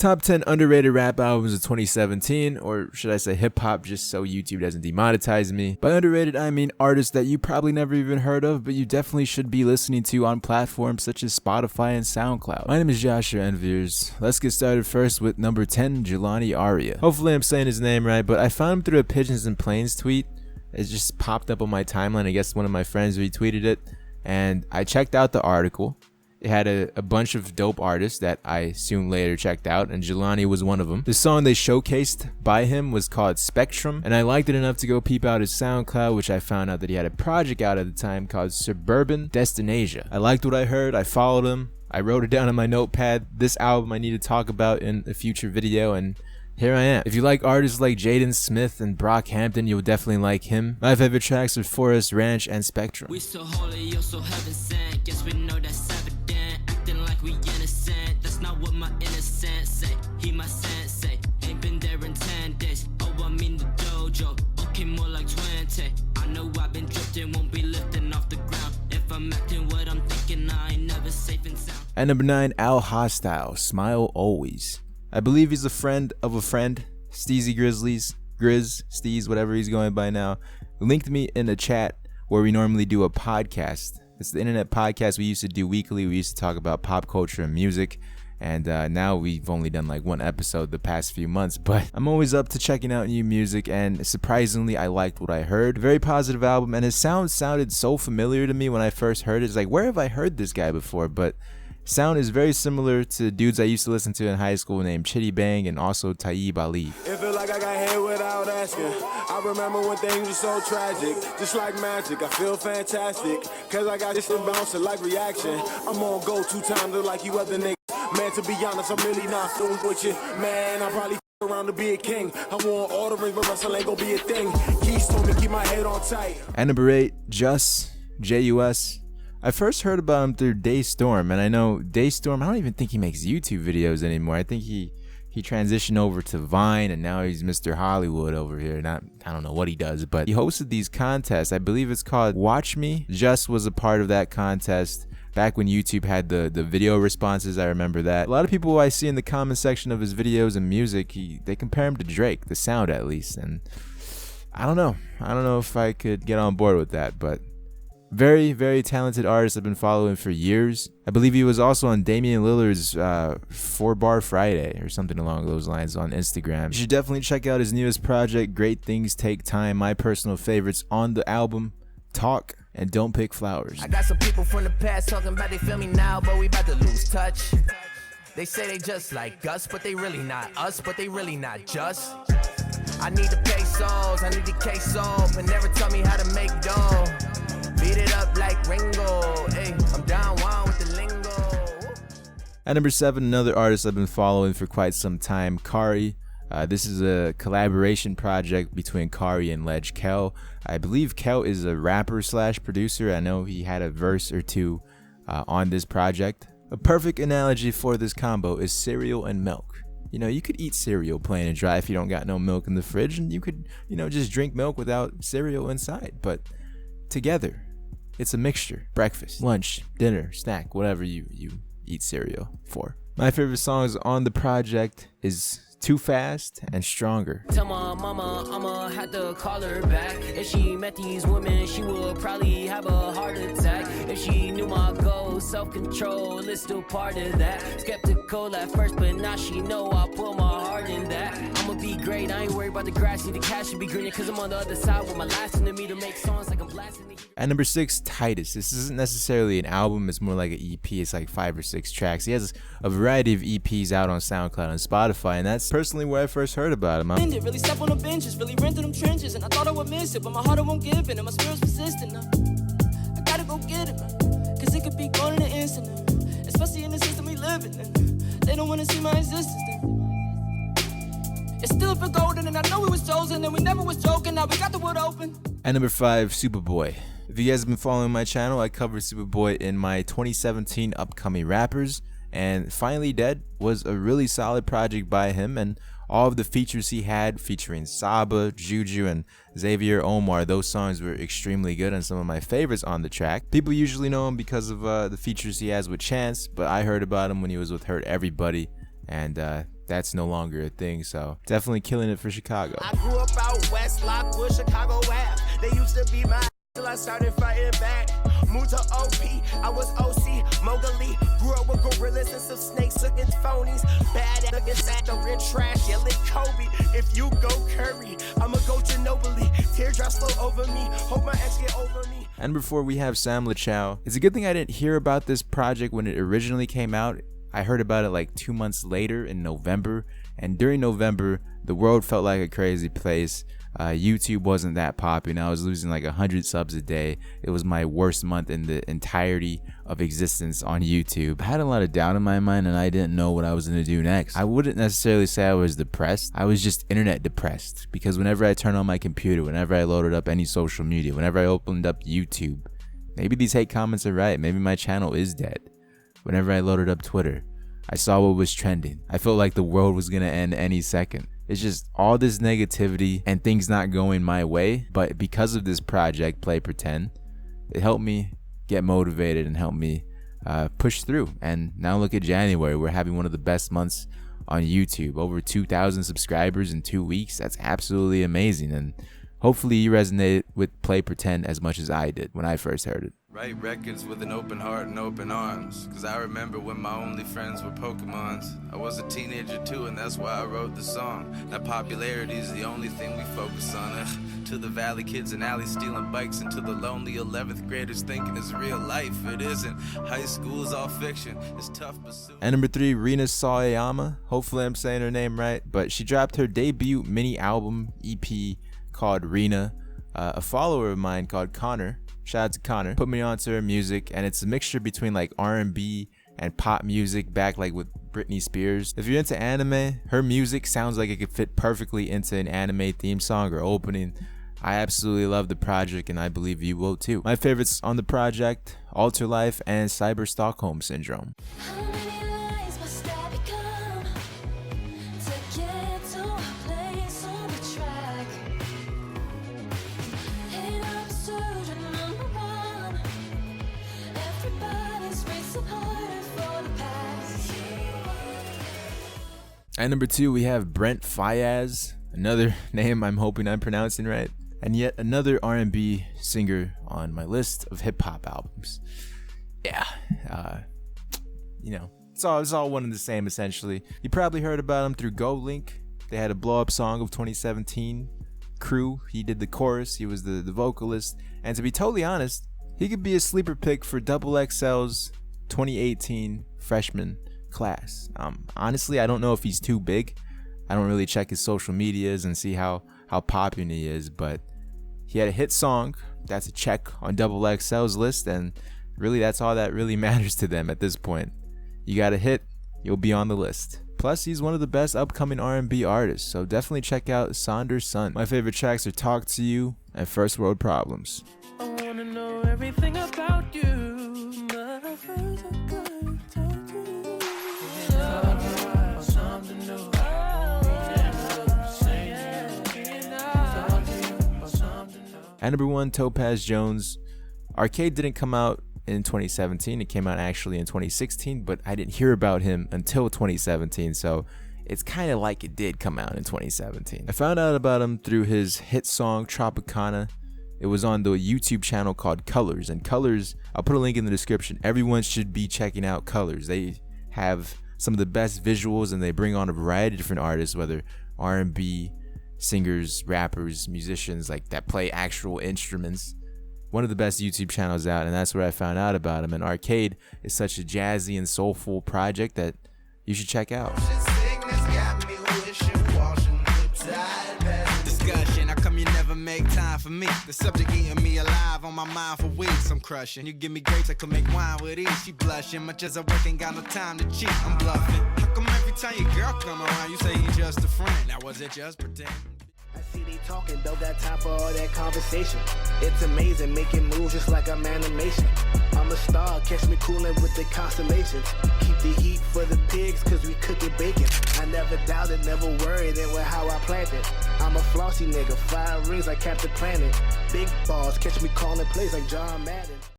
Top 10 underrated rap albums of 2017, or should I say hip hop, just so YouTube doesn't demonetize me. By underrated, I mean artists that you probably never even heard of, but you definitely should be listening to on platforms such as Spotify and SoundCloud. My name is Joshua Envyerz. Let's get started first with number 10, Jelani Aryeh. Hopefully I'm saying his name right, but I found him through a Pigeons and Planes tweet. It just popped up on my timeline. I guess one of my friends retweeted it, and I checked out the article. It had a bunch of dope artists that I soon later checked out, and Jelani was one of them. The song they showcased by him was called Spectrum, and I liked it enough to go peep out his SoundCloud, which I found out that he had a project out at the time called SUBURBAN DESTINESIA. I liked what I heard, I followed him, I wrote it down on my notepad. This album I need to talk about in a future video, and here I am. If you like artists like Jaden Smith and Brockhampton, you'll definitely like him. My favorite tracks are Forest Ranch and Spectrum. We so holy, you're so heaven sent. Guess we know that's evident. Acting like we innocent. That's not what my innocence say. He my sensei. Ain't been there in 10 days. Oh, I mean the dojo. Okay, more like 20. I know I've been drifting, won't be lifting off the ground. If I'm acting what I'm thinking, I ain't never safe and sound. At number 9, Al Hostile, Smile Always. I believe he's a friend of a friend, Steezy Grizzlies, Grizz, Steez, whatever he's going by now, linked me in a chat where we normally do a podcast. It's the internet podcast we used to do weekly. We used to talk about pop culture and music, and now we've only done like one episode the past few months, but I'm always up to checking out new music, and surprisingly I liked what I heard. Very positive album, and his sound sounded so familiar to me when I first heard it. It's like, where have I heard this guy before? But sound is very similar to dudes I used to listen to in high school named Chitty Bang and also Taib Ali. It feel like I got hit without asking. I remember when things were so tragic, just like magic. I feel fantastic, cause I got this shit bouncing like reaction. I'm on go 2 times like you other niggas. Man, to be honest, I'm really not fooling with you. Man, I probably around to be a king. I want all the rings, but wrestling ain't gonna be a thing. Keys told me keep my head on tight. At number 8, Jus. I first heard about him through Daystorm, and I know Daystorm, I don't even think he makes YouTube videos anymore. I think he transitioned over to Vine, and now he's Mr. Hollywood over here. I don't know what he does, but he hosted these contests. I believe it's called Watch Me. Just was a part of that contest back when YouTube had the video responses. I remember that. A lot of people I see in the comment section of his videos and music, they compare him to Drake, the sound at least, and I don't know if I could get on board with that, but very, very talented artist I've been following for years. I believe he was also on Damian Lillard's 4-Bar Friday or something along those lines on Instagram. You should definitely check out his newest project, Great Things Take Time. My personal favorites on the album, Talk and Don't Pick Flowers. I got some people from the past talking about they feel me now, but we about to lose touch. They say they just like us, but they really not us, but they really not just. I need the pesos, I need the queso, but never tell me how to make dough. Beat it up like Ringo, hey, I'm down one with the lingo. At number 7, another artist I've been following for quite some time, Khary. This is a collaboration project between Khary and Lege Kale. I believe Kale is a rapper / producer. I know he had a verse or two on this project. A perfect analogy for this combo is cereal and milk. You know, you could eat cereal plain and dry if you don't got no milk in the fridge, and you could, just drink milk without cereal inside. But together, it's a mixture. Breakfast, lunch, dinner, snack, whatever you eat cereal for. My favorite songs on the project is Too Fast and Stronger. Tell my mama I'ma have to call her back. If she met these women, she would probably have a heart attack. If she knew my goals, self-control is still part of that. Skeptical at first, but now she know I put my heart in that. I'ma be great, I ain't worried about the grass, need the cash to be greener, cause I'm on the other side with my last in me to make songs like I'm blasting the. At number 6, Titus. This isn't necessarily an album, it's more like an EP. It's like 5 or 6 tracks. He has a variety of EPs out on SoundCloud and Spotify, and that's personally where I first heard about him. Really step on the benches, really ran through them trenches, and I thought I would miss it, but my heart I won't give it, and my spirit's persistent. I gotta go get it, man, cause it could be gone in an instant, especially in the system we live in. They don't wanna see my existence. It's still for golden, and I know we was chosen, and we never was joking. Now we got the wood open. At number 5, Superboy. If you guys have been following my channel, I covered Superboy in my 2017 upcoming rappers, and Finally Dead was a really solid project by him, and all of the features he had featuring Saba, Juju, and Xavier Omar, those songs were extremely good and some of my favorites on the track. People usually know him because of the features he has with Chance, but I heard about him when he was with Hurt Everybody, and that that's no longer a thing. So definitely killing it for Chicago. I grew up out west, Lockwood, Chicago Ave. They used to be my till I started fighting back. Moved to OP, I was OC, Mowgli. Grew up with gorillas and some snakes looking phonies. Bad at looking sad, over trash, yelling Kobe. If you go Khary, I'ma go Ginobili. Teardrops flow over me, hope my ex get over me. And before we have Sam Lachow, it's a good thing I didn't hear about this project when it originally came out. I heard about it like 2 months later in November, and during November, the world felt like a crazy place. YouTube wasn't that popular. I was losing like 100 subs a day. It was my worst month in the entirety of existence on YouTube. I had a lot of doubt in my mind and I didn't know what I was going to do next. I wouldn't necessarily say I was depressed. I was just internet depressed, because whenever I turned on my computer, whenever I loaded up any social media, whenever I opened up YouTube, maybe these hate comments are right. Maybe my channel is dead. Whenever I loaded up Twitter, I saw what was trending. I felt like the world was going to end any second. It's just all this negativity and things not going my way. But because of this project, Play Pretend, it helped me get motivated and helped me push through. And now look at January. We're having one of the best months on YouTube. Over 2,000 subscribers in 2 weeks. That's absolutely amazing. And hopefully you resonate with Play Pretend as much as I did when I first heard it. Write records with an open heart and open arms, cause I remember when my only friends were Pokemons. I was a teenager too, and that's why I wrote the song. Now popularity is the only thing we focus on. To the valley kids in alleys stealing bikes, and to the lonely 11th graders thinking it's real life. It isn't. High school is all fiction. It's tough but soon. And number 3, Rina Sawayama. Hopefully I'm saying her name right, but she dropped her debut mini album EP called Rina. A follower of mine called Connor, shout out to Connor, put me onto her music, and it's a mixture between like R&B and pop music back like with Britney Spears. If you're into anime, her music sounds like it could fit perfectly into an anime theme song or opening. I absolutely love the project, and I believe you will too. My favorites on the project, ALTERLIFE and Cyber Stockholm Syndrome. At number 2, we have Brent Faiyaz, another name I'm hoping I'm pronouncing right, and yet another R&B singer on my list of hip-hop albums. Yeah, you know, it's all one and the same essentially. You probably heard about him through Go Link. They had a blow-up song of 2017, Crew. He did the chorus, he was the vocalist, and to be totally honest, he could be a sleeper pick for XXL's 2018 freshman class. Honestly, I don't know if he's too big. I don't really check his social medias and see how popular he is, but he had a hit song. That's a check on XXL's list, and really that's all that really matters to them at this point. You got a hit, you'll be on the list. Plus, he's one of the best upcoming R&B artists, so definitely check out Saunders Son. My favorite tracks are Talk to You and First World Problems. I wanna know everything about you. At number 1, Topaz Jones. Arcade didn't come out in 2017. It came out actually in 2016, but I didn't hear about him until 2017, so it's kind of like it did come out in 2017. I found out about him through his hit song Tropicana. It was on the YouTube channel called Colors, and Colors, I'll put a link in the description. Everyone should be checking out Colors. They have some of the best visuals, and they bring on a variety of different artists, whether R&B, singers, rappers, musicians like that play actual instruments. One of the best YouTube channels out, and that's where I found out about him. And Arcade is such a jazzy and soulful project that you should check out. Discussion, how come you never make time for me? The subject eating me alive on my mind for weeks. I'm crushing. You give me grapes, I could make wine with ease. She blushing, much as I work, ain't got no time to cheat. I'm bluffing. How come every time your girl come around, you say you just a friend? Now was it just pretend? I see they talking, don't got time for all that conversation. It's amazing, making moves just like I'm animation. I'm a star, catch me cooling with the constellations. Keep the heat for the pigs, cause we cooking bacon. I never doubted, never worried, it was how I planned it. I'm a flossy nigga, 5 rings like Captain Planet. Big balls, catch me calling plays like John Madden.